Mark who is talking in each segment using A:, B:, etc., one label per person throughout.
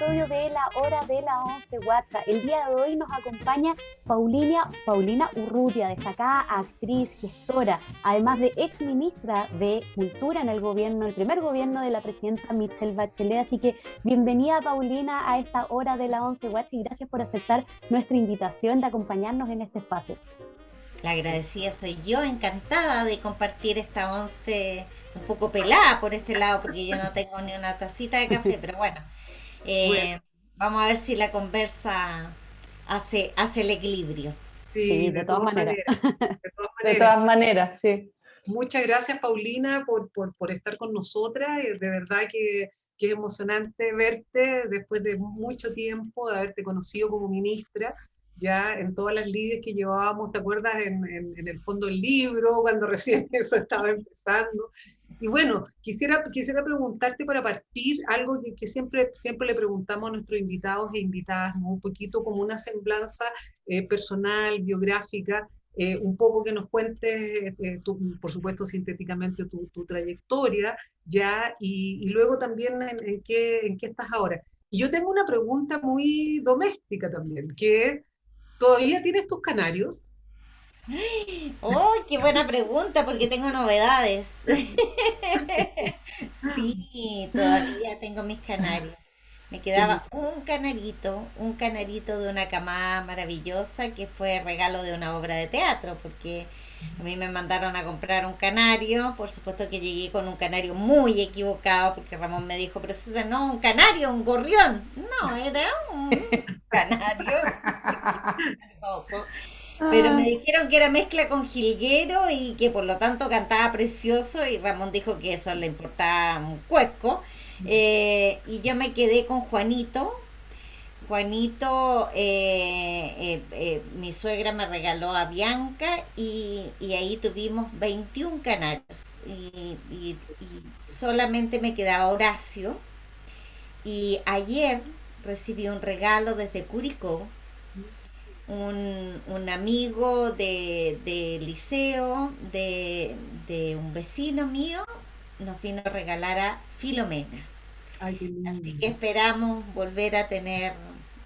A: episodio de La Hora de la Once Guacha. El día de hoy nos acompaña Paulina Urrutia, destacada actriz, gestora, además de ex ministra de Cultura en el primer gobierno de la presidenta Michelle Bachelet. Así que bienvenida, Paulina, a esta Hora de la Once Guacha y gracias por aceptar nuestra invitación de acompañarnos en este espacio.
B: La agradecida soy yo, encantada de compartir esta once un poco pelada por este lado, porque yo no tengo ni una tacita de café, pero bueno,
C: Bueno,
B: vamos a ver si la conversa hace el equilibrio.
C: sí,
A: Sí, de todas maneras.
C: de todas
D: De
C: maneras.
D: todas maneras, sí.
C: Muchas gracias, Paulina, por estar con nosotras. De verdad que es emocionante verte después de mucho tiempo, de haberte conocido como ministra, ya en todas las lides que llevábamos, ¿te acuerdas? En el fondo del libro, cuando recién eso estaba empezando. Y bueno, quisiera preguntarte para partir algo que siempre le preguntamos a nuestros invitados e invitadas, ¿no? Un poquito como una semblanza personal, biográfica, un poco que nos cuentes, por supuesto, sintéticamente tu trayectoria, ya, y luego también en qué estás ahora. Y yo tengo una pregunta muy doméstica también, que es, ¿todavía tienes tus canarios?
B: ¡Oh, qué buena pregunta! Porque tengo novedades. Sí, todavía tengo mis canarios. Me quedaba un canarito de una camada maravillosa que fue regalo de una obra de teatro, porque a mí me mandaron a comprar un canario, por supuesto que llegué con un canario muy equivocado, porque Ramón me dijo, pero Susan, no, un canario, un gorrión. No, era un canario hermoso. Pero me dijeron que era mezcla con jilguero y que por lo tanto cantaba precioso y Ramón dijo que eso le importaba un cuesco. Y yo me quedé con Juanito. Juanito, mi suegra me regaló a Bianca y ahí tuvimos 21 canarios. Y solamente me quedaba Horacio. Y ayer recibí un regalo desde Curicó, un amigo de liceo, de un vecino mío, nos vino a regalar a Filomena.
C: Ay, qué
B: Así que
C: lindo.
B: esperamos volver a tener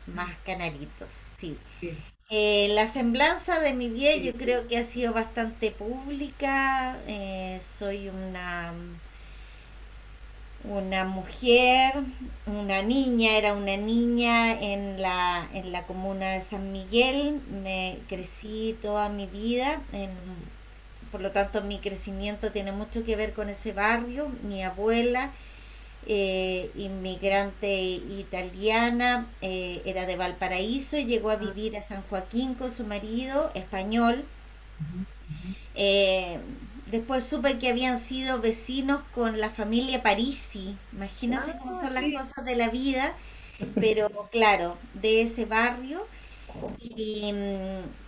B: más canaritos, sí.
C: Sí,
B: La semblanza de mi vida yo creo que ha sido bastante pública. Soy una mujer, era una niña en la comuna de San Miguel, me crecí toda mi vida, por lo tanto mi crecimiento tiene mucho que ver con ese barrio. Mi abuela, inmigrante italiana, era de Valparaíso y llegó a vivir a San Joaquín con su marido español.
C: ujú, ujú.
B: eh, Después supe que habían sido vecinos con la familia Parisi. Imagínense cómo
C: Ah,
B: son las
C: sí.
B: cosas de la vida, pero claro, de ese barrio. Y,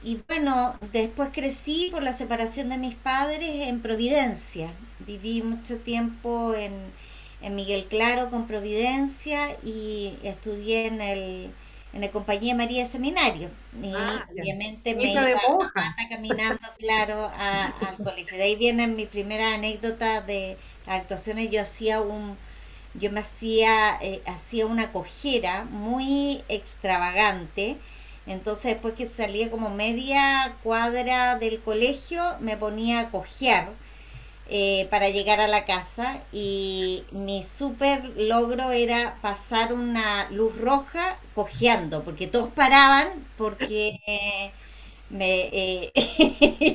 B: y bueno, después crecí por la separación de mis padres en Providencia. Viví mucho tiempo en Miguel Claro con Providencia y estudié en la Compañía María de Seminario. Y
C: Ah, ya.
B: obviamente me
C: Hija de
B: iba a
C: monja.
B: pata caminando, claro, al colegio. De ahí vienen mis primeras anécdotas de las actuaciones. Yo hacía una cojera muy extravagante. Entonces después que salía como media cuadra del colegio me ponía a cojear, para llegar a la casa, y mi super logro era pasar una luz roja cojeando porque todos paraban porque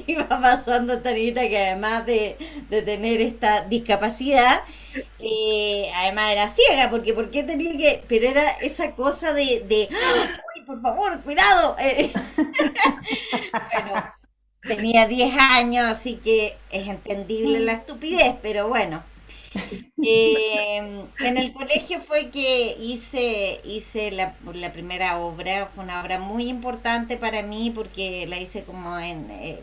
B: iba pasando Tanita, que además de tener esta discapacidad, además era ciega, porque ¿por qué tenía que? Pero era esa cosa de ¡ah! Uy, por favor, cuidado. Bueno, tenía 10 años, así que es entendible la estupidez, pero bueno. En el colegio fue que hice la primera obra. Fue una obra muy importante para mí porque la hice como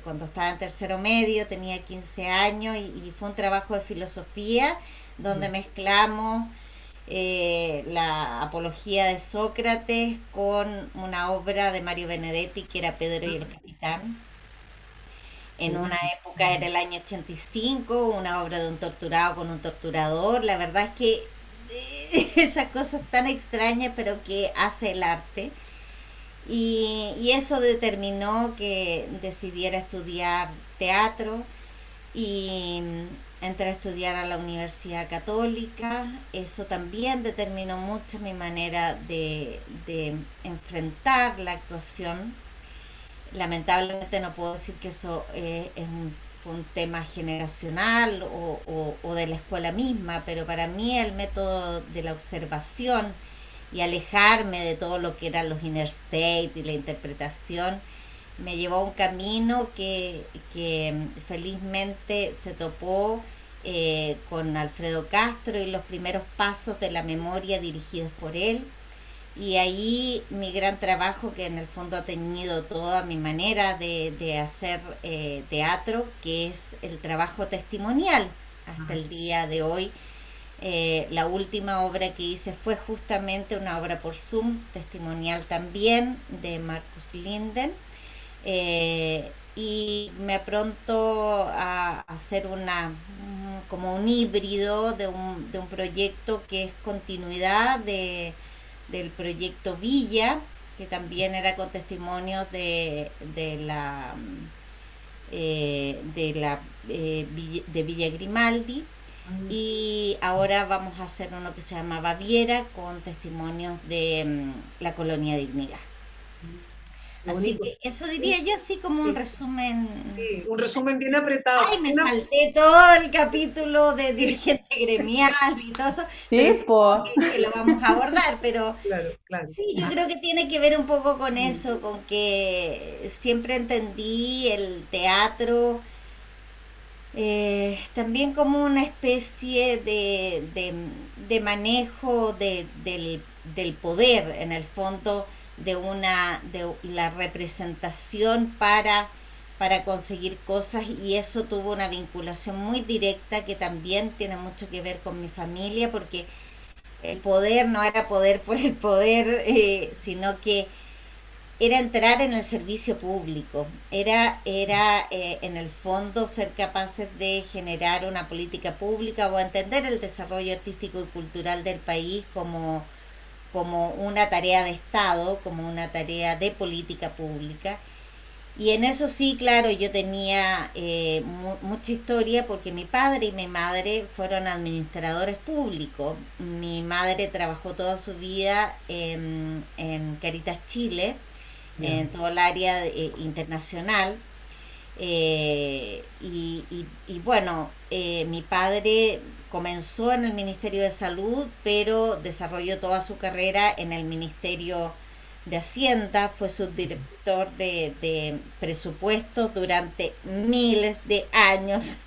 B: cuando estaba en tercero medio, tenía 15 años, y fue un trabajo de filosofía donde
C: Ya.
B: mezclamos la apología de Sócrates con una obra de Mario Benedetti que era Pedro y el Capitán. En una
C: Bueno.
B: época era el año 85, una obra de un torturado con un torturador. La verdad es que esas cosas tan extrañas, pero que hace el arte. Y eso determinó que decidiera estudiar teatro y entré a estudiar a la Universidad Católica. Eso también determinó mucho mi manera de enfrentar la actuación. Lamentablemente no puedo decir que eso fue un tema generacional o de la escuela misma, pero para mí el método de la observación y alejarme de todo lo que eran los inner state y la interpretación me llevó a un camino que felizmente se topó con Alfredo Castro y los primeros pasos de la memoria dirigidos por él. Y ahí mi gran trabajo, que en el fondo ha tenido toda mi manera de hacer teatro, que es el trabajo testimonial hasta el día de hoy. La última obra que hice fue justamente una obra por Zoom, testimonial también, de Marcus Linden. Y me apronto a hacer como un híbrido de un proyecto que es continuidad del proyecto Villa, que también era con testimonios de Villa Grimaldi. Y ahora vamos a hacer uno que se llama Baviera, con testimonios de la colonia Dignidad. Así que eso diría yo, así como un resumen.
C: Sí, un resumen bien apretado.
B: Ay, me salté todo el capítulo de dirigente gremial y todo eso, pero supongo que lo vamos a abordar, pero
C: claro.
B: sí, yo creo que tiene que ver un poco con eso, con que siempre entendí el teatro también como una especie de manejo del poder, en el fondo, de la representación para conseguir cosas, y eso tuvo una vinculación muy directa que también tiene mucho que ver con mi familia, porque el poder no era poder por el poder, sino que era entrar en el servicio público, era en el fondo ser capaces de generar una política pública o entender el desarrollo artístico y cultural del país como una tarea de Estado, como una tarea de política pública. Y en eso sí, claro, yo tenía mucha historia, porque mi padre y mi madre fueron administradores públicos. Mi madre trabajó toda su vida en Caritas Chile, en todo el área internacional. Y bueno, mi padre comenzó en el Ministerio de Salud, pero desarrolló toda su carrera en el Ministerio de Hacienda, fue subdirector de presupuestos durante miles de años,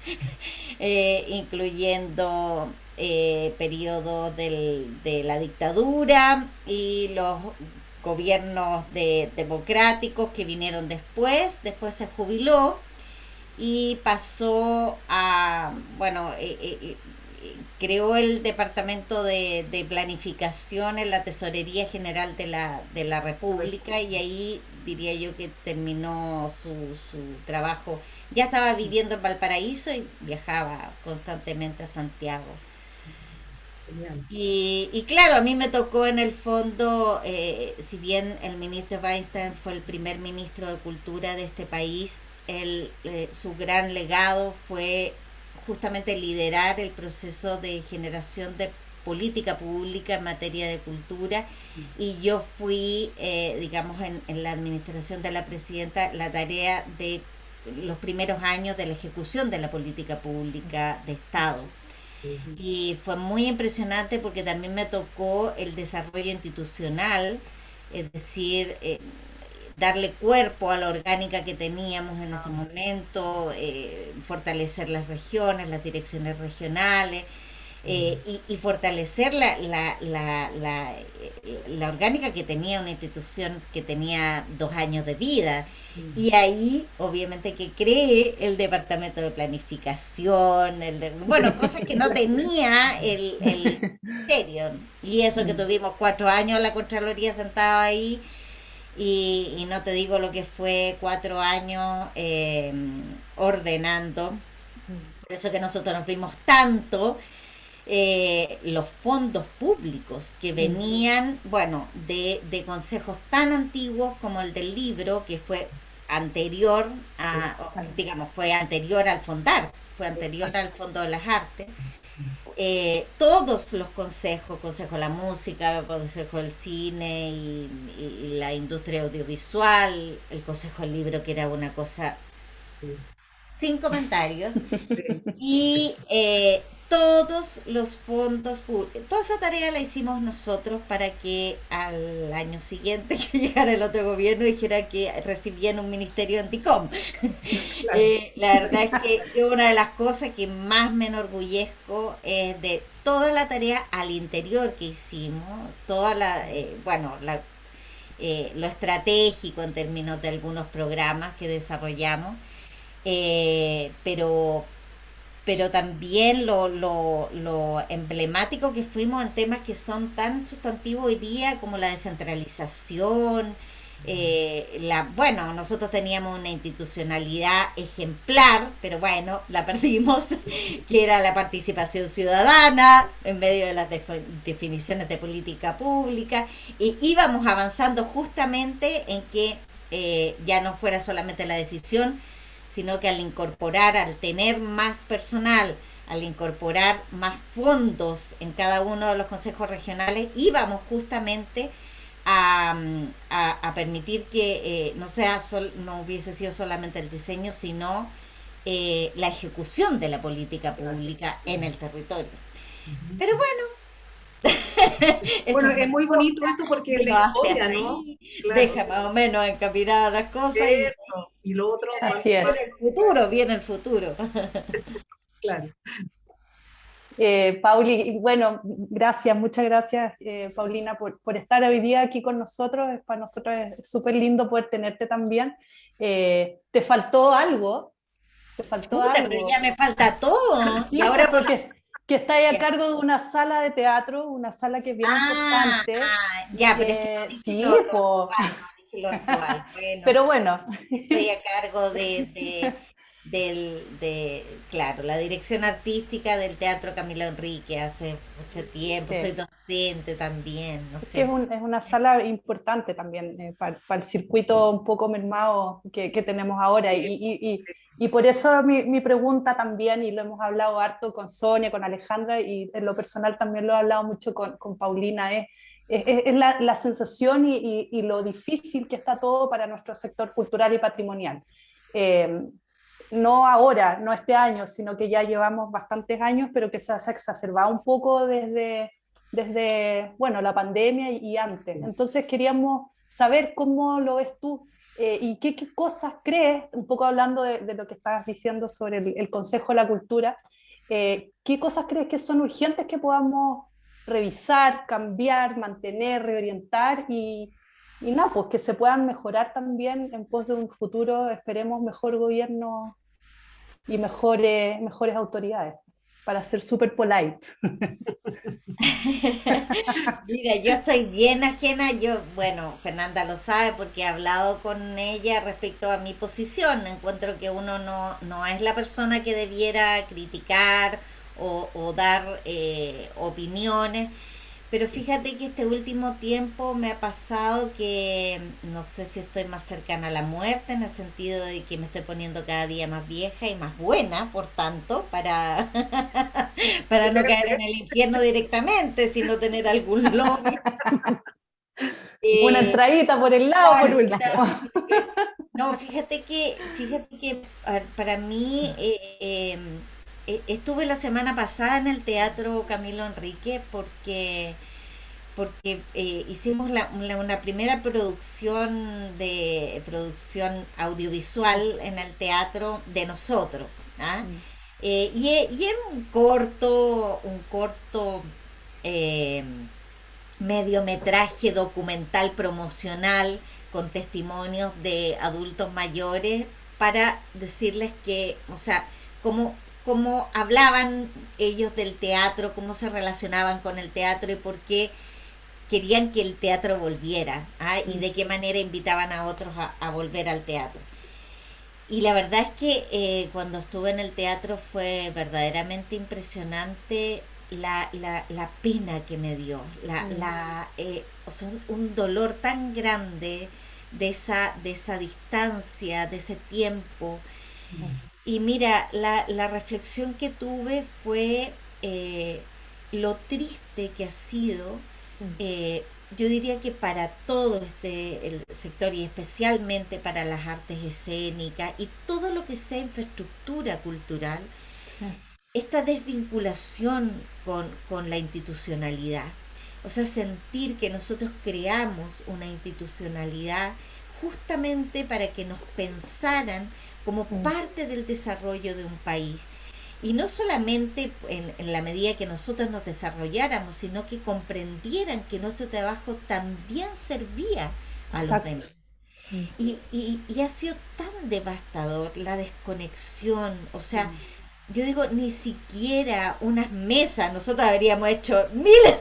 B: incluyendo periodos de la dictadura y los gobiernos democráticos que vinieron después se jubiló y pasó bueno, creó el departamento de planificación en la Tesorería General de la República, y ahí diría yo que terminó su trabajo. Ya estaba viviendo en Valparaíso y viajaba constantemente a Santiago. Y claro, a mí me tocó en el fondo, si bien el ministro Weinstein fue el primer ministro de Cultura de este país, su gran legado fue justamente liderar el proceso de generación de política pública en materia de cultura, y yo fui, digamos, en la administración de la presidenta, la tarea de los primeros años de la ejecución de la política pública de Estado. Y fue muy impresionante porque también me tocó el desarrollo institucional, es decir, darle cuerpo a la orgánica que teníamos en ese momento, fortalecer las regiones, las direcciones regionales, y fortalecer la orgánica que tenía una institución que tenía 2 años de vida. Y ahí, obviamente, que cree el departamento de planificación, bueno, cosas que no tenía el ministerio. Y eso que tuvimos 4 años la Contraloría sentada ahí, y no te digo lo que fue 4 años ordenando. Por eso que nosotros nos vimos tanto. los fondos públicos que venían, bueno, de consejos tan antiguos como el del libro, que fue anterior digamos, fue anterior al Fondar, fue anterior al Fondo de las Artes. Todos los consejos, Consejo de la Música, Consejo del Cine y la industria audiovisual, el Consejo del Libro, que era una cosa sin comentarios, y todos los fondos públicos, toda esa tarea la hicimos nosotros para que al año siguiente que llegara el otro gobierno dijera que recibían un ministerio anticom. La verdad es que una de las cosas que más me enorgullezco es de toda la tarea al interior que hicimos, toda lo estratégico en términos de algunos programas que desarrollamos, pero también lo emblemático que fuimos en temas que son tan sustantivos hoy día como la descentralización. Bueno, nosotros teníamos una institucionalidad ejemplar, pero bueno, la perdimos, que era la participación ciudadana en medio de las definiciones de política pública, y íbamos avanzando justamente en que ya no fuera solamente la decisión, sino que al incorporar, al tener más personal, al incorporar más fondos en cada uno de los consejos regionales, íbamos justamente a permitir que no hubiese sido solamente el diseño, sino la ejecución de la política pública en el territorio. Pero bueno,
C: bueno, es muy bonito esto porque la historia, ¿no?
B: Claro, deja más o menos encaminar las cosas.
C: Eso, y lo otro.
D: Así es.
B: Viene el futuro.
C: Claro.
D: Pauli, bueno, muchas gracias, Paulina, por estar hoy día aquí con nosotros. Para nosotros es súper lindo poder tenerte también. ¿Te faltó algo?
B: Pero ya me falta todo.
D: Y ahora porque estás a cargo de una sala de teatro, una sala que es bien importante.
B: Ya, pero es que no dije lo actual. Bueno,
D: pero bueno.
B: Estoy a cargo claro, la dirección artística del Teatro Camilo Enrique hace mucho tiempo. Soy docente también, no sé.
D: Es una sala importante también para el circuito un poco mermado que tenemos ahora, y por eso mi pregunta también, y lo hemos hablado harto con Sonia, con Alejandra, y en lo personal también lo he hablado mucho con Paulina, es la sensación y lo difícil que está todo para nuestro sector cultural y patrimonial. No ahora, no este año, sino que ya llevamos bastantes años, pero que se ha exacerbado un poco desde la pandemia y antes. Entonces queríamos saber cómo lo ves tú, y qué cosas crees, un poco hablando de lo que estabas diciendo sobre el Consejo de la Cultura, qué cosas crees que son urgentes que podamos revisar, cambiar, mantener, reorientar y nada, pues que se puedan mejorar también en pos de un futuro, esperemos, mejor gobierno y mejores autoridades, para ser súper polite.
B: Mira, yo estoy bien ajena, bueno, Fernanda lo sabe porque he hablado con ella respecto a mi posición. Encuentro que uno no es la persona que debiera criticar o dar opiniones. Pero fíjate que este último tiempo me ha pasado que no sé si estoy más cercana a la muerte, en el sentido de que me estoy poniendo cada día más vieja y más buena, por tanto, para no caer en el infierno directamente, sino tener algún lobby.
D: Una entradita por el lado, por un lado.
B: No, fíjate que para mí estuve la semana pasada en el Teatro Camilo Enrique porque hicimos una primera producción audiovisual en el teatro de nosotros, ¿ah? Y es un corto eh, mediometraje documental promocional con testimonios de adultos mayores para decirles que, o sea, cómo hablaban ellos del teatro, cómo se relacionaban con el teatro y por qué querían que el teatro volviera, ¿ah? Y de qué manera invitaban a otros a volver al teatro. Y la verdad es que cuando estuve en el teatro fue verdaderamente impresionante la pena que me dio, o sea, un dolor tan grande de esa distancia, de ese tiempo. Y mira, la reflexión que tuve fue lo triste que ha sido, eh, yo diría que para todo el sector y especialmente para las artes escénicas y todo lo que sea infraestructura cultural,
D: Sí.
B: esta desvinculación con la institucionalidad. O sea, sentir que nosotros creamos una institucionalidad justamente para que nos pensaran como parte del desarrollo de un país. Y no solamente en la medida que nosotros nos desarrolláramos, sino que comprendieran que nuestro trabajo también servía a los
D: Exacto.
B: demás. Y ha sido tan devastador la desconexión, o sea, yo digo, ni siquiera unas mesas, nosotros habríamos hecho miles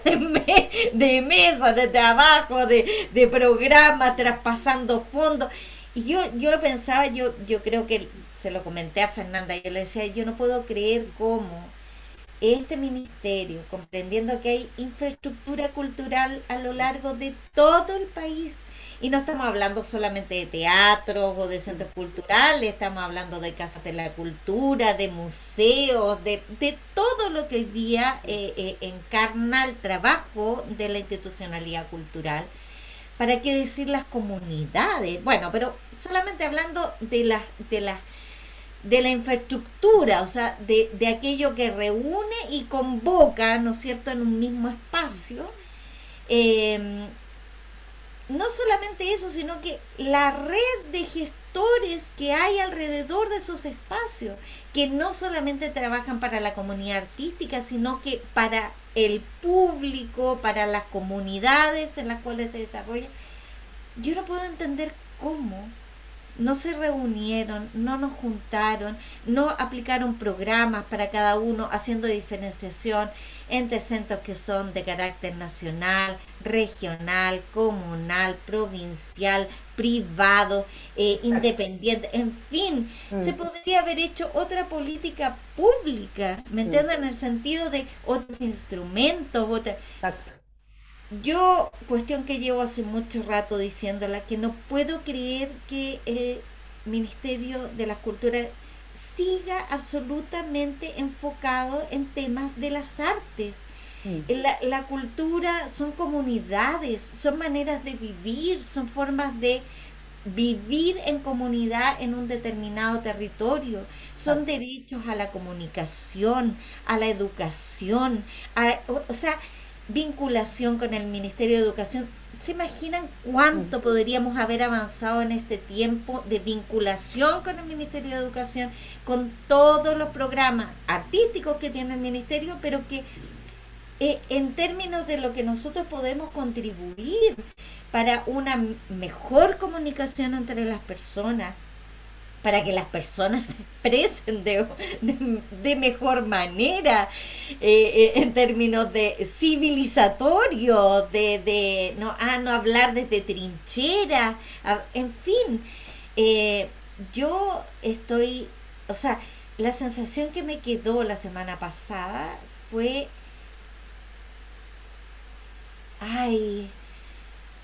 B: de mesas de trabajo, de programas, traspasando fondos. Y yo lo pensaba, yo creo que se lo comenté a Fernanda, yo le decía, yo no puedo creer cómo este ministerio, comprendiendo que hay infraestructura cultural a lo largo de todo el país, y no estamos hablando solamente de teatros o de centros culturales, estamos hablando de casas de la cultura, de museos, de todo lo que hoy día encarna el trabajo de la institucionalidad cultural. ¿Para qué decir las comunidades? Bueno, pero solamente hablando de la infraestructura, o sea, de aquello que reúne y convoca, ¿no es cierto?, en un mismo espacio. Eh, no solamente eso, sino que la red de gestores que hay alrededor de esos espacios, que no solamente trabajan para la comunidad artística, sino que para el público, para las comunidades en las cuales se desarrolla. Yo no puedo entender cómo no se reunieron, no nos juntaron, no aplicaron programas para cada uno, haciendo diferenciación entre centros que son de carácter nacional, regional, comunal, provincial, privado, independiente, en fin, se podría haber hecho otra política pública, ¿me entienden? En el sentido de otros instrumentos,
D: Exacto.
B: Yo, cuestión que llevo hace mucho rato diciéndola, que no puedo creer que el Ministerio de la Cultura siga absolutamente enfocado en temas de las artes. La cultura son comunidades, son maneras de vivir, son formas de vivir en comunidad en un determinado territorio, son derechos a la comunicación, a la educación, o sea, vinculación con el Ministerio de Educación. ¿Se imaginan cuánto podríamos haber avanzado en este tiempo de vinculación con el Ministerio de Educación, con todos los programas artísticos que tiene el Ministerio, pero que en términos de lo que nosotros podemos contribuir para una mejor comunicación entre las personas, para que las personas se expresen de mejor manera, en términos de civilizatorio, no hablar desde trinchera, en fin, yo estoy, o sea, la sensación que me quedó la semana pasada fue, ay,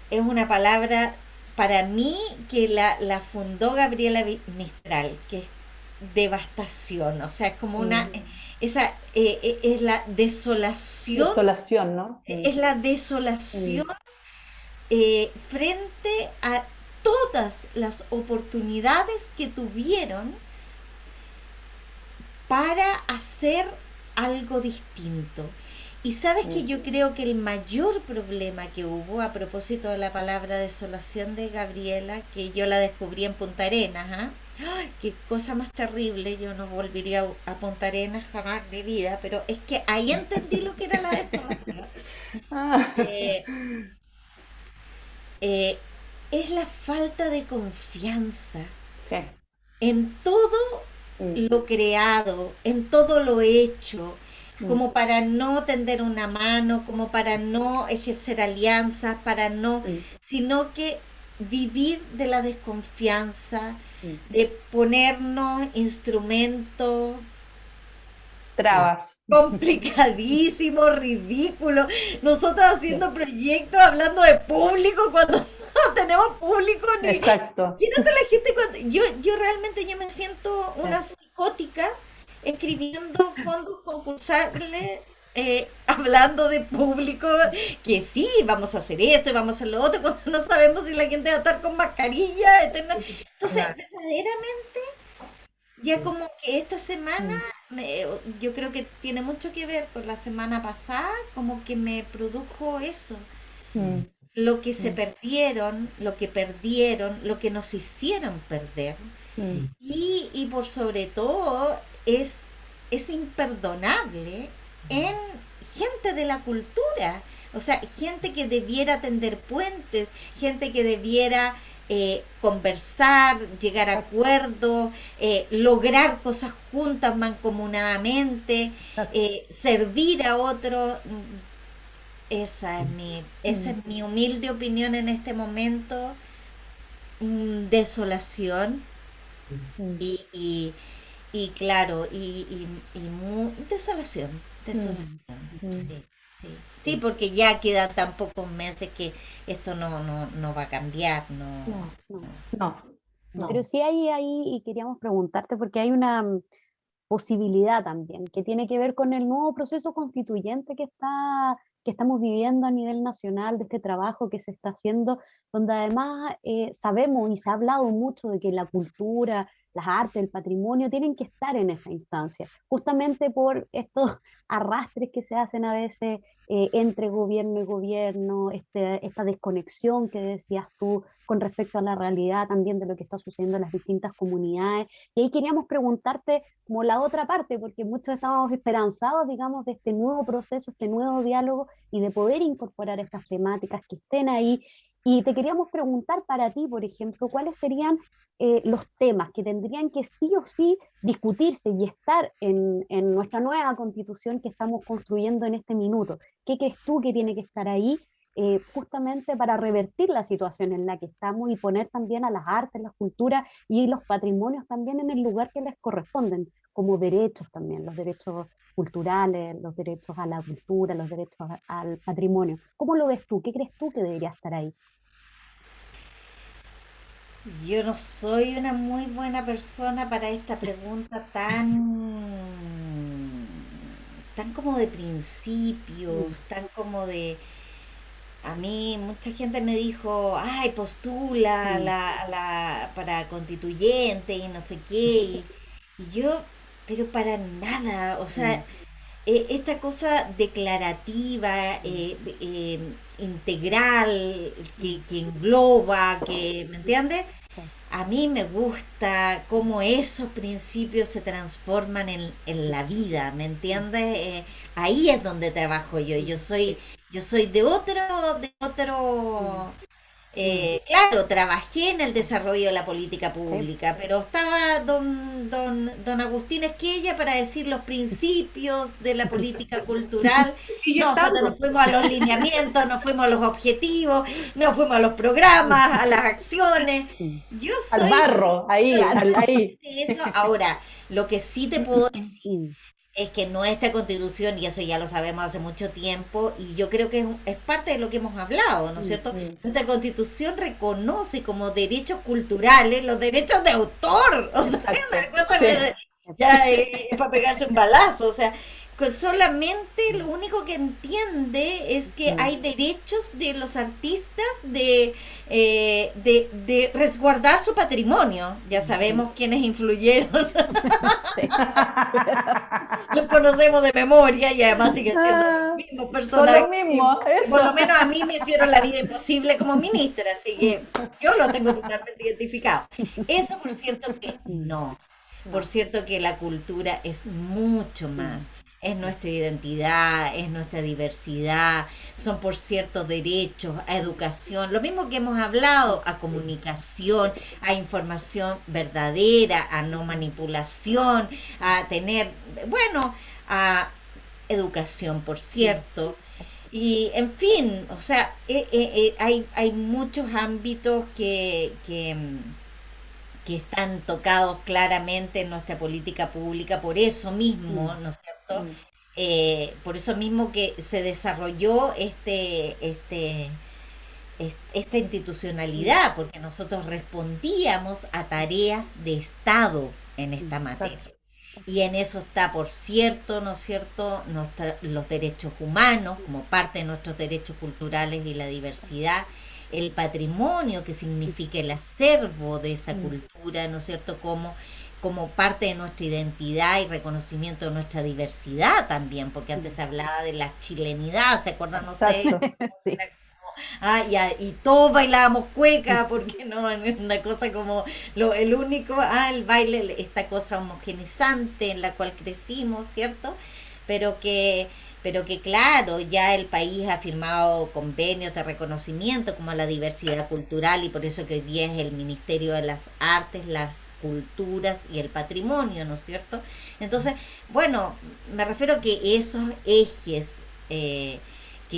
B: es una palabra para mí que la fundó Gabriela Mistral, que es devastación, o sea, es como esa es la desolación.
D: Desolación, ¿no?
B: Es la desolación frente a todas las oportunidades que tuvieron para hacer algo distinto. Y sabes que yo creo que el mayor problema que hubo, a propósito de la palabra desolación de Gabriela, que yo la descubrí en Punta Arenas, ¡ay, qué cosa más terrible! Yo no volvería a Punta Arenas jamás de vida, pero es que ahí entendí lo que era la desolación. Es la falta de confianza en todo lo creado, en todo lo hecho, como para no tender una mano, como para no ejercer alianzas, para no, sino que vivir de la desconfianza, de ponernos instrumentos
D: Trabas.
B: complicadísimo, ridículo. Nosotros haciendo proyectos, hablando de público, cuando no tenemos público ni...
D: Exacto.
B: Imagínate la gente cuando... Yo realmente yo me siento
A: Sí.
B: una psicótica escribiendo fondos concursables, hablando de público, que sí, vamos a hacer esto y vamos a hacer lo otro, cuando no sabemos si la gente va a estar con mascarilla, entonces,
C: Claro.
B: verdaderamente, ya como que esta semana, yo creo que tiene mucho que ver con la semana pasada, como que me produjo eso,
D: Mm,
B: lo que se
D: mm,
B: perdieron, lo que nos hicieron perder.
D: mm,
B: Y por sobre todo es imperdonable en gente de la cultura, o sea, gente que debiera tender puentes, gente que debiera conversar, llegar a
D: exacto,
B: acuerdos, lograr cosas juntas, mancomunadamente,
D: exacto.
B: servir a otros. Esa
D: Mm,
B: es mi humilde opinión en este momento. Desolación
D: mm,
B: y, y, y claro, desolación,
D: mm,
B: desolación,
D: mm.
B: sí, sí. Sí, porque ya quedan tan pocos meses que esto no va a cambiar, no,
D: No,
A: No.
D: no,
A: Pero
D: no.
A: sí hay ahí, y queríamos preguntarte, porque hay una posibilidad también, que tiene que ver con el nuevo proceso constituyente que estamos viviendo a nivel nacional, de este trabajo que se está haciendo, donde además sabemos y se ha hablado mucho de que la cultura, las artes, el patrimonio tienen que estar en esa instancia, justamente por estos arrastres que se hacen a veces entre gobierno y gobierno, esta desconexión que decías tú con respecto a la realidad también de lo que está sucediendo en las distintas comunidades. Y ahí queríamos preguntarte como la otra parte, porque muchos estábamos esperanzados, digamos, de este nuevo proceso, este nuevo diálogo y de poder incorporar estas temáticas que estén ahí. Y te queríamos preguntar para ti, por ejemplo, cuáles serían los temas que tendrían que sí o sí discutirse y estar en nuestra nueva constitución que estamos construyendo en este minuto. ¿Qué crees tú que tiene que estar ahí justamente para revertir la situación en la que estamos y poner también a las artes, las culturas y los patrimonios también en el lugar que les corresponden, como derechos también, los derechos culturales, los derechos a la cultura, los derechos al patrimonio? ¿Cómo lo ves tú? ¿Qué crees tú que debería estar ahí?
B: yo no soy una muy buena persona para esta pregunta tan como de principios,
A: Mm,
B: tan como de... A mí mucha gente me dijo, ay, postula
A: mm,
B: para constituyente y no sé qué. Y yo, pero para nada, o
A: mm,
B: sea, esta cosa declarativa,
A: mm,
B: integral,
A: mm,
B: que engloba, que, ¿me
A: mm,
B: entiendes?
A: sí,
B: A mí me gusta cómo esos principios se transforman en la vida, ¿me
A: mm,
B: entiendes? Ahí es donde trabajo yo.
A: mm, sí,
B: Yo soy de
A: mm,
B: otro,
A: mm,
B: claro, trabajé en el desarrollo de la política
A: sí.
B: pública, pero estaba don Agustín Esquella para decir los principios de la política cultural.
C: Sigue
B: Nosotros nos
C: estando.
B: fuimos a los lineamientos, nos fuimos a los objetivos, nos fuimos a los programas, a las acciones.
A: Mm,
B: Yo
D: Al
B: soy,
D: barro, ahí,
B: soy
A: claro.
D: ahí.
B: de eso. Ahora, lo que sí te puedo decir
A: Mm,
B: es que nuestra constitución, y eso ya lo sabemos hace mucho tiempo, y yo creo que es parte de lo que hemos hablado, ¿no es
A: mm,
B: cierto?
D: Mm,
B: Nuestra constitución reconoce como derechos culturales los derechos de autor. O sea, es
D: exacto.
B: una cosa
D: Sí.
B: que ya es para pegarse un balazo. O sea, solamente lo único que entiende es que
A: mm,
B: hay derechos de los artistas de resguardar su patrimonio. Ya
A: mm,
B: sabemos quiénes influyeron,
A: sí.
B: los conocemos de memoria y además siguen siendo los
D: Ah,
B: mismos
D: son
B: personajes
D: los mismos,
B: que por lo
D: eso.
B: menos a mí me hicieron la vida imposible como ministra, así que yo lo tengo totalmente identificado. Eso por cierto que
A: Mm,
B: no, por
A: no.
B: cierto que la cultura es mucho más.
A: Mm,
B: Es nuestra identidad, es nuestra diversidad, son por cierto derechos a educación, lo mismo que hemos hablado, a comunicación, a información verdadera, a no manipulación, a tener, bueno, a educación, por
A: mm,
B: cierto.
A: exacto.
B: Y en fin, o sea, hay muchos ámbitos que están tocados claramente en nuestra política pública por eso mismo,
A: Mm,
B: ¿no es cierto? cierto? Por eso mismo que se desarrolló esta institucionalidad, porque nosotros respondíamos a tareas de Estado en esta materia.
D: Exacto.
B: Y en eso está, por cierto, ¿no es cierto?, los derechos humanos como parte de nuestros derechos culturales y la diversidad, el patrimonio, que significa el acervo de esa cultura, ¿no es cierto?, como parte de nuestra identidad y reconocimiento de nuestra diversidad también, porque antes se hablaba de la chilenidad, ¿se acuerdan ustedes?
D: Exacto.
A: Sí.
B: Y todos bailábamos cueca, porque no, es una cosa como el único, el baile, esta cosa homogenizante en la cual crecimos, ¿cierto? Pero que, pero que claro, ya el país ha firmado convenios de reconocimiento como la diversidad cultural, y por eso que hoy día es el Ministerio de las Artes, las Culturas y el Patrimonio, ¿no es cierto? Entonces, bueno, me refiero a que esos ejes, que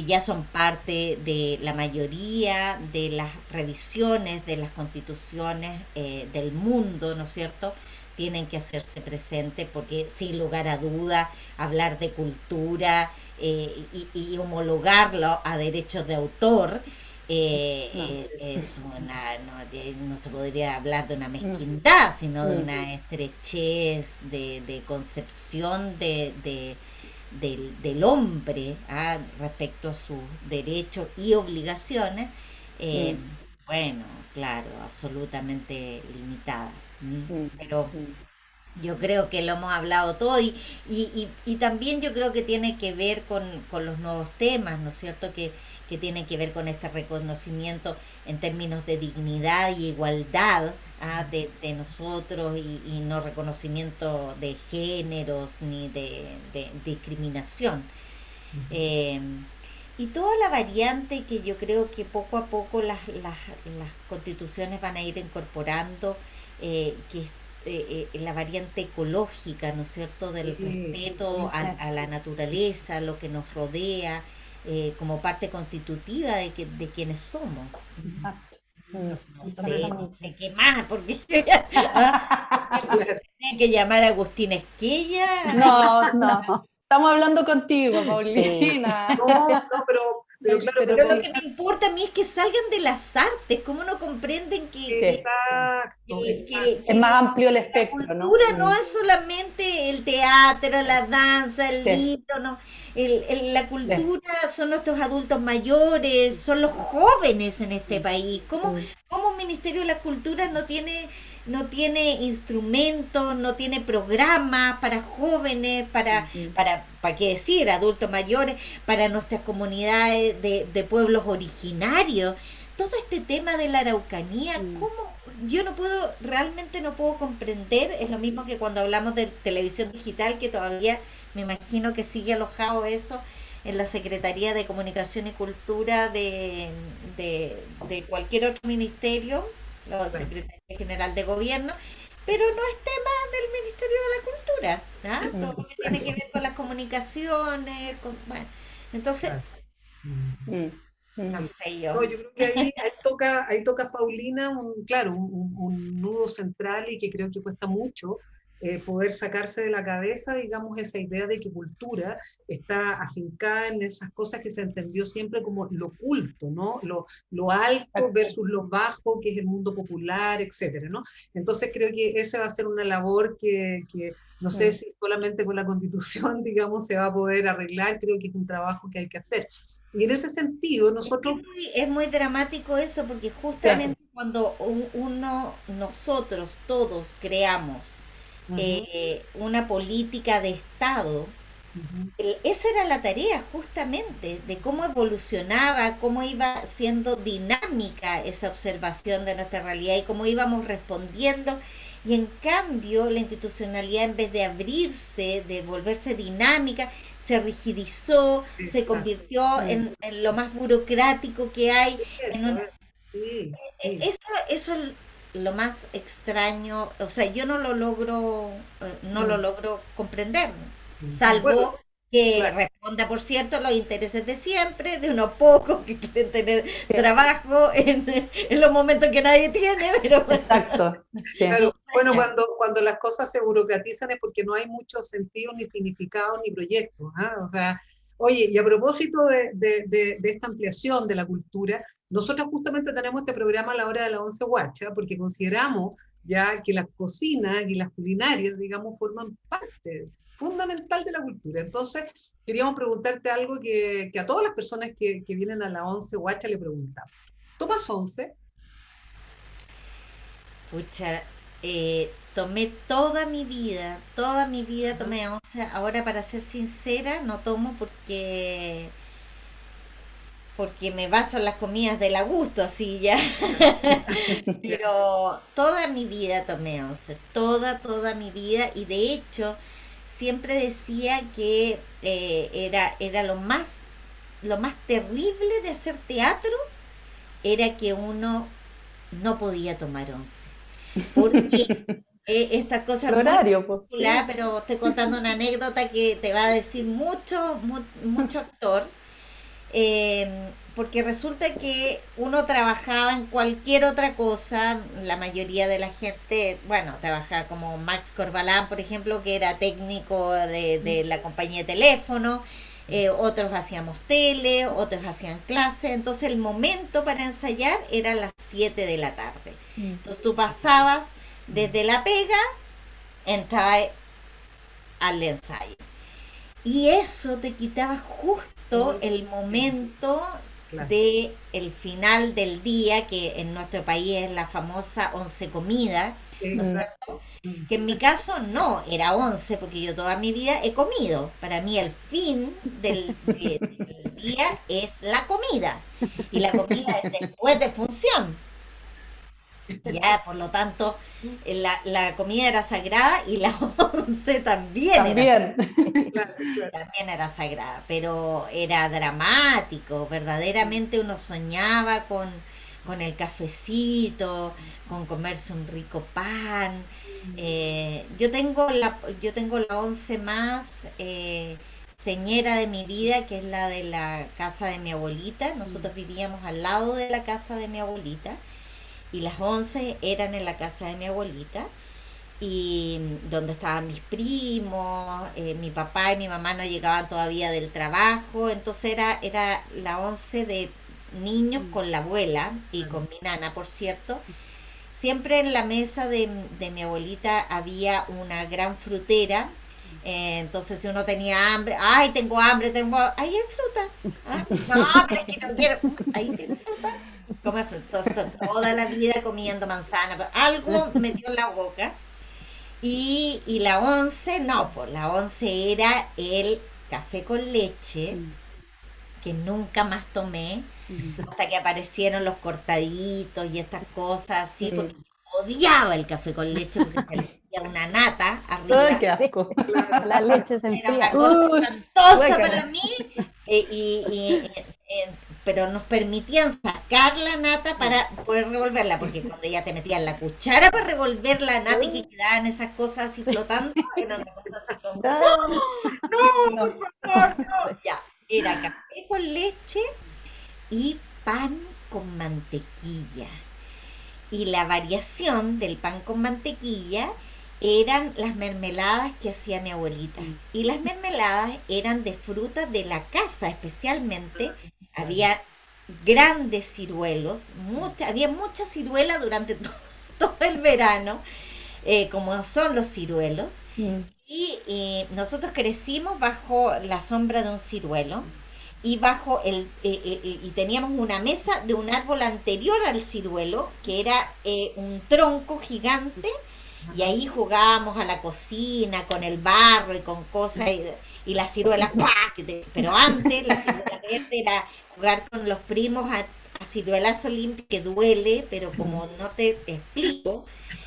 B: ya son parte de la mayoría de las revisiones de las constituciones del mundo, ¿no es cierto?, tienen que hacerse presente, porque sin lugar a duda hablar de cultura y homologarlo a derechos de autor, es no se podría hablar de una mezquindad, sino de una estrechez de concepción del hombre, respecto a sus derechos y obligaciones. eh, bueno, claro, absolutamente limitada. Pero yo creo que lo hemos hablado todo, y también yo creo que tiene que ver con los nuevos temas, ¿no es cierto? Que tienen que ver con este reconocimiento en términos de dignidad y igualdad, de nosotros, y no reconocimiento de géneros ni de discriminación. Eh, y toda la variante que yo creo que poco a poco las constituciones van a ir incorporando, que es la variante ecológica, ¿no es cierto?, del respeto a la naturaleza, lo que nos rodea, como parte constitutiva de quienes somos.
D: Exacto.
B: No sé, no
D: Exactamente.
B: sé qué más, porque tiene que llamar a Agustín Esquella.
D: No, no. Estamos hablando contigo,
A: Sí.
D: Paulina.
C: No, no, pero claro,
D: Pero
B: Pero
C: pero
B: lo
D: sí,
B: que me importa a mí es que salgan de las artes. ¿Cómo no comprenden
D: sí.
C: exacto,
D: Es más amplio el
B: la
D: espectro, ¿no?
B: cultura no es solamente el teatro, la danza, el
D: Sí,
B: libro, no? La
D: sí.
B: cultura son nuestros adultos mayores, son los jóvenes en este país. ¿Cómo un Ministerio de la Cultura no tiene instrumentos, no tiene programas para jóvenes, para qué decir, adultos mayores, para nuestras comunidades de pueblos originarios? Todo este tema de la Araucanía, ¿cómo? Yo realmente no puedo comprender. Es lo mismo que cuando hablamos de televisión digital, que todavía me imagino que sigue alojado eso en la Secretaría de Comunicación y Cultura de cualquier otro ministerio, la Secretaría General de Gobierno, pero no es tema del Ministerio de la Cultura, todo lo que tiene que ver con las comunicaciones, bueno, entonces, no sé yo.
C: no, yo creo que ahí toca Paulina, claro, un nudo central, y que creo que cuesta mucho poder sacarse de la cabeza, digamos, esa idea de que cultura está afincada en esas cosas que se entendió siempre como lo culto, ¿no? Lo alto versus lo bajo, que es el mundo popular, etcétera, ¿no? Entonces creo que esa va a ser una labor que no sé si solamente con la Constitución, digamos, se va a poder arreglar. Creo que es un trabajo que hay que hacer. Y en ese sentido, nosotros...
B: Es muy dramático eso, porque
D: Sí.
B: justamente cuando nosotros todos creamos una política de Estado, esa era la tarea justamente, de cómo evolucionaba, cómo iba siendo dinámica esa observación de nuestra realidad y cómo íbamos respondiendo. Y en cambio, la institucionalidad, en vez de abrirse, de volverse dinámica, se rigidizó, se
C: Exacto.
B: convirtió en lo más burocrático que hay. En
C: Eso,
B: una,
C: sí,
B: e-
C: sí.
B: eso es lo más extraño. O sea, yo no lo logro comprender,
C: Bueno,
B: salvo que
C: Claro.
B: responda, por cierto, a los intereses de siempre, de unos pocos que quieren tener
D: Sí,
B: trabajo en los momentos que nadie tiene, pero
D: exacto, sí.
C: Claro, bueno, cuando las cosas se burocratizan es porque no hay mucho sentido, ni significado, ni proyecto. ¿Ah? O sea, oye, y a propósito de esta ampliación de la cultura, nosotros justamente tenemos este programa a la hora de la once guacha, porque consideramos ya que las cocinas y las culinarias, digamos, forman parte fundamental de la cultura. Entonces, queríamos preguntarte algo que a todas las personas que vienen a la once guacha le preguntamos. ¿Tomas once?
B: pucha, tomé toda mi vida
C: Ajá.
B: tomé once. Ahora, para ser sincera, no tomo porque me baso en las comidas del a gusto, así ya.
C: Ya.
B: Pero toda mi vida tomé once, toda mi vida, y de hecho siempre decía que era lo más terrible de hacer teatro, era que uno no podía tomar once. Porque esta cosa es
D: El
B: muy
D: horario, pues
B: particular,
D: sí.
B: pero estoy contando una anécdota que te va a decir mucho actor. Porque resulta que uno trabajaba en cualquier otra cosa, la mayoría de la gente, bueno, trabajaba como Max Corbalán, por ejemplo, que era técnico de la compañía de teléfono, otros hacíamos tele, otros hacían clase, entonces el momento para ensayar era a las 7 de la tarde.
D: Mm.
B: Entonces tú pasabas desde la pega, entrabas al ensayo. Y eso te quitaba justo
C: Todo
B: el
C: el tiempo,
B: momento
C: claro.
B: de el final del día, que en nuestro país es la famosa once comida, ¿no es
D: Mm.
C: Exacto.
B: cierto? Que en mi caso no era once, porque yo toda mi vida he comido. Para mí el fin del día es la comida. Y la comida es después de función. Ya, por lo tanto, la comida era sagrada y la once también era
D: También.
C: Claro, claro.
B: también era sagrada, pero era dramático, verdaderamente uno soñaba con el cafecito, con comerse un rico pan. Yo tengo la once más señera de mi vida, que es la de la casa de mi abuelita. Nosotros vivíamos al lado de la casa de mi abuelita y las once eran en la casa de mi abuelita y donde estaban mis primos, mi papá y mi mamá no llegaban todavía del trabajo, entonces era la once de niños con la abuela y con mi nana, por cierto. Siempre en la mesa de mi abuelita había una gran frutera, entonces si uno tenía hambre, ay, tengo hambre, ahí hay fruta. Ah, no, pero es que no quiero, ahí tiene fruta. Come fruta. Entonces, toda la vida comiendo manzana, pero algo metió en la boca. Y la once, no, pues la once era el café con leche, que nunca más tomé, hasta que aparecieron los cortaditos y estas cosas así, porque
D: Sí.
B: yo odiaba el café con leche porque se le hacía una nata
D: Ay,
B: arriba.
D: qué asco.
C: Claro.
A: La leche se
B: Era una
A: enfría.
B: cosa
D: Uy,
B: espantosa para
D: guácala.
B: mí, eh, y, y- pero nos permitían sacar la nata para poder revolverla, porque cuando ya te metían la cuchara para revolver la nata y que quedaban esas cosas así flotando, era una cosa así como,
D: No,
B: no, por
D: no.
B: favor, no, ya, era café con leche y pan con mantequilla. Y la variación del pan con mantequilla eran las mermeladas que hacía mi abuelita. Y las mermeladas eran de frutas de la casa, especialmente. Había grandes ciruelos, había mucha ciruela durante todo el verano, como son los ciruelos.
D: Mm.
B: Y nosotros crecimos bajo la sombra de un ciruelo y bajo y teníamos una mesa de un árbol anterior al ciruelo, que era un tronco gigante, y ahí jugábamos a la cocina con el barro y con cosas, y la ciruela, ¡pah! Pero antes la ciruela verde era jugar con los primos a ciruelazo limpio, que duele, pero como no te explico,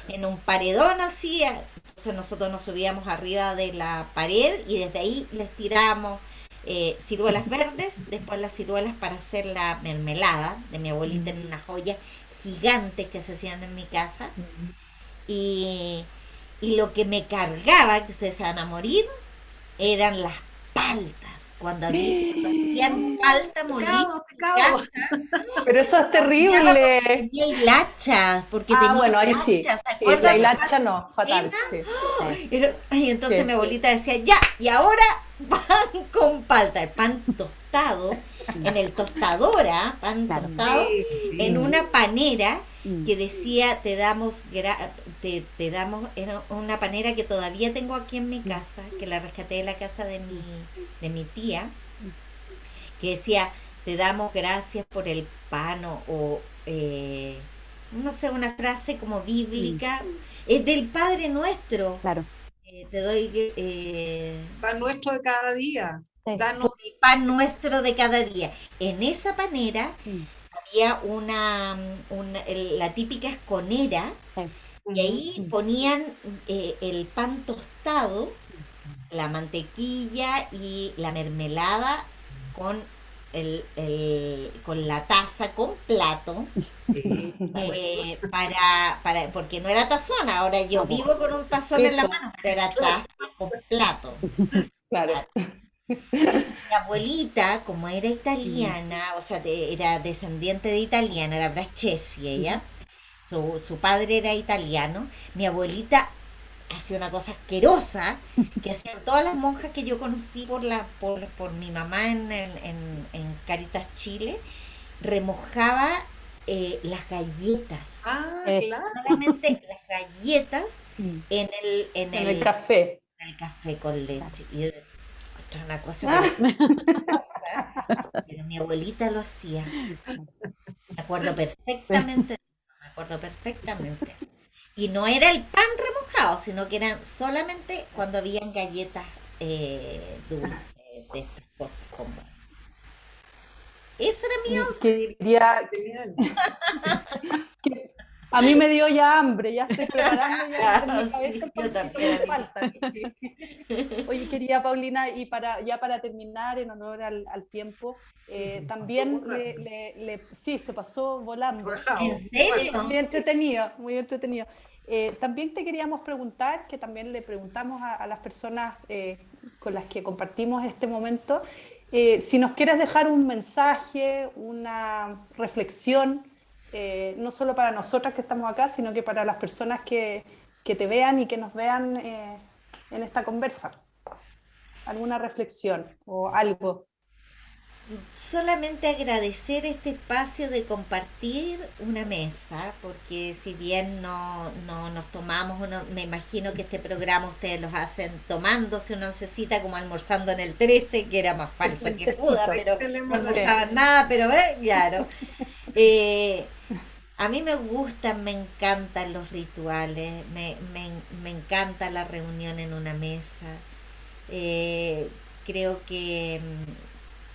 B: en un paredón así. Entonces nosotros nos subíamos arriba de la pared y desde ahí les tirábamos ciruelas verdes, después las ciruelas para hacer la mermelada de mi abuelita, en unas joyas gigantes que se hacían en mi casa. Y, y lo que me cargaba, que ustedes se van a morir, eran paltas. Cuando hacían palta molida en
C: Pecado.
B: casa,
D: Pero eso es terrible.
B: tenía hilachas, porque
D: Ah,
B: tenía
D: bueno, ahí sí.
B: hilachas, ¿te
D: Sí,
B: acuerdas
D: la
B: de
D: hilacha no, fatal.
B: cena?
D: Sí.
B: Y entonces
D: Sí.
B: mi abuelita decía, ya, y ahora pan con palta, el pan tostado, en el tostadora, pan
A: Claro.
B: tostado,
C: Sí, sí.
B: en una panera
A: Mm.
B: que decía, te damos, era una panera que todavía tengo aquí en mi casa, que la rescaté de la casa de mi tía, que decía, te damos gracias por el pan o no sé, una frase como bíblica, del Padre Nuestro.
A: Claro.
B: Te doy
C: Pan nuestro de cada día.
A: Sí.
C: Danos.
B: el pan nuestro de cada día. En esa panera
A: Mm.
B: había la típica esconera,
A: Sí.
B: y ahí
A: Mm.
B: ponían el pan tostado, la mantequilla y la mermelada con con la taza, con plato,
C: Sí,
B: porque no era tazón, ahora yo
A: No, po.
B: vivo con un tazón en la
D: Eso,
B: mano, pero era taza con plato.
D: claro.
B: Mi abuelita, como era italiana, o sea, era descendiente de italiana, era Braccesi ella, su padre era italiano, mi abuelita hacía una cosa asquerosa que hacían todas las monjas que yo conocí por mi mamá en Caritas Chile, remojaba las galletas,
C: Ah,
A: Eh.
C: claro.
B: solamente las galletas
A: Mm.
B: en
D: En el café.
B: el café con leche. Y yo encontraba una cosa
D: Ah,
B: pero mi abuelita lo hacía. Me acuerdo perfectamente, me acuerdo perfectamente. Y no era el pan remojado, sino que eran solamente cuando habían galletas dulces, de estas cosas como. Esa era mi once.
D: quería,
C: Genial.
D: a mí me dio ya hambre, ya estoy preparando ya en mi
B: Sí,
D: cabeza el
B: yo
D: pancito
B: también.
D: con palta, eso sí. Oye, querida Paulina, y para terminar, en honor al tiempo, también
C: Pasó muy
D: sí, se pasó volando.
C: rajado.
B: ¿En serio?
D: Muy entretenido, muy entretenido. También te queríamos preguntar, que también le preguntamos a las personas con las que compartimos este momento, si nos quieres dejar un mensaje, una reflexión, no solo para nosotras que estamos acá, sino que para las personas que te vean y que nos vean en esta conversa. ¿Alguna reflexión o algo?
B: Solamente agradecer este espacio de compartir una mesa, porque si bien no nos tomamos, me imagino que este programa ustedes los hacen tomándose una oncecita como almorzando en el 13, que era más falso que Judas, pero no
C: Tenemos
B: almorzaban nada, pero claro. A mí me gustan, me encantan los rituales, me encanta la reunión en una mesa. Eh, creo que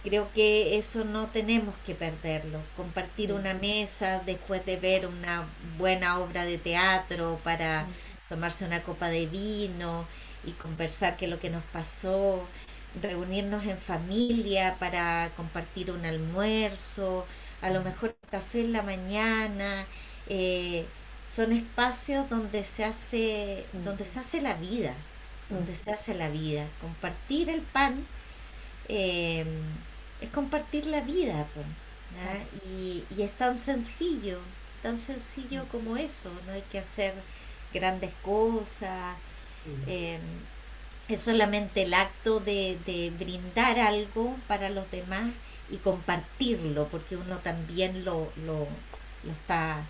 B: creo que eso no tenemos que perderlo. Compartir una mesa después de ver una buena obra de teatro para tomarse una copa de vino y conversar qué es lo que nos pasó, reunirnos en familia para compartir un almuerzo, a lo mejor café en la mañana. eh, Son espacios donde se hace la vida, donde se hace la vida. Compartir el pan eh, es compartir la vida, po, ¿ya? Y es tan sencillo como eso, no hay que hacer grandes cosas, eh, es solamente el acto de brindar algo para los demás y compartirlo, porque uno también lo está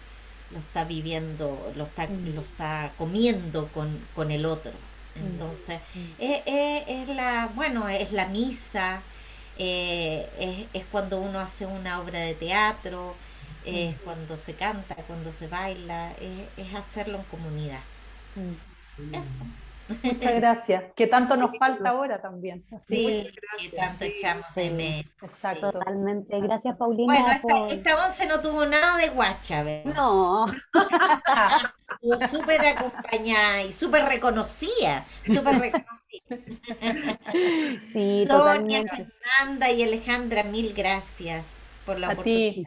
B: viviendo, lo está comiendo con el otro. Entonces, bueno, es la misa, es cuando uno hace una obra de teatro, es cuando se canta, cuando se baila, es hacerlo en comunidad. Eso.
D: Muchas gracias. Que tanto nos falta ahora también. Así
B: Sí,
C: Muchas
B: que
C: gracias.
B: tanto
C: Sí.
B: echamos de
A: Sí.
B: menos.
D: exacto.
A: Totalmente. Gracias,
B: Bueno,
A: Paulina, por...
B: esta once no tuvo nada de guacha, ¿verdad?
A: No,
D: Ah,
B: Estuvo súper acompañada y súper reconocida, súper reconocida.
A: sí,
B: Sonia,
A: totalmente.
B: Fernanda y Alejandra, mil gracias por la
D: a
B: oportunidad.
D: ti,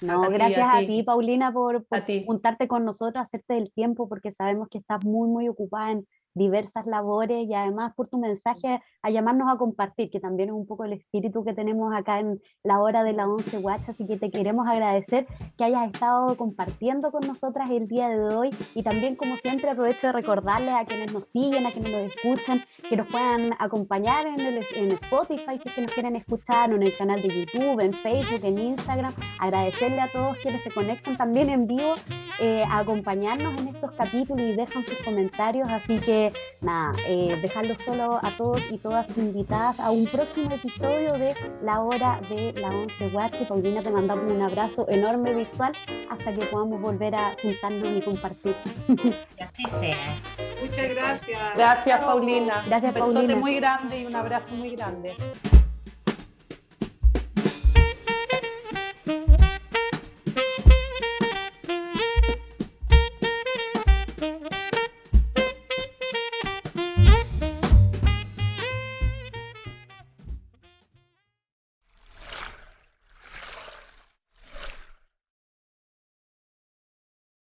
A: No,
D: a ti,
A: gracias
D: a
A: a
D: ti,
A: ti, Paulina, por
D: a ti.
A: juntarte con nosotros, hacerte el tiempo, porque sabemos que estás muy, muy ocupada diversas labores y además por tu mensaje a llamarnos a compartir, que también es un poco el espíritu que tenemos acá en la hora de la 11 Watch, así que te queremos agradecer que hayas estado compartiendo con nosotras el día de hoy y también como siempre aprovecho de recordarles a quienes nos siguen, a quienes nos escuchan, que nos puedan acompañar en Spotify si es que nos quieren escuchar, o en el canal de YouTube, en Facebook, en Instagram. Agradecerle a todos quienes se conectan también en vivo a acompañarnos en estos capítulos y dejan sus comentarios, así que nada, dejarlos solo a todos y todas invitadas a un próximo episodio de La Hora de la 11 Watch. Paulina, te mandamos un abrazo enorme virtual hasta que podamos volver a juntarnos y compartir.
B: Que así sea.
C: Muchas gracias.
D: Gracias, Paulina.
A: Gracias,
D: Un besote
A: Paulina.
D: muy grande y un abrazo muy grande.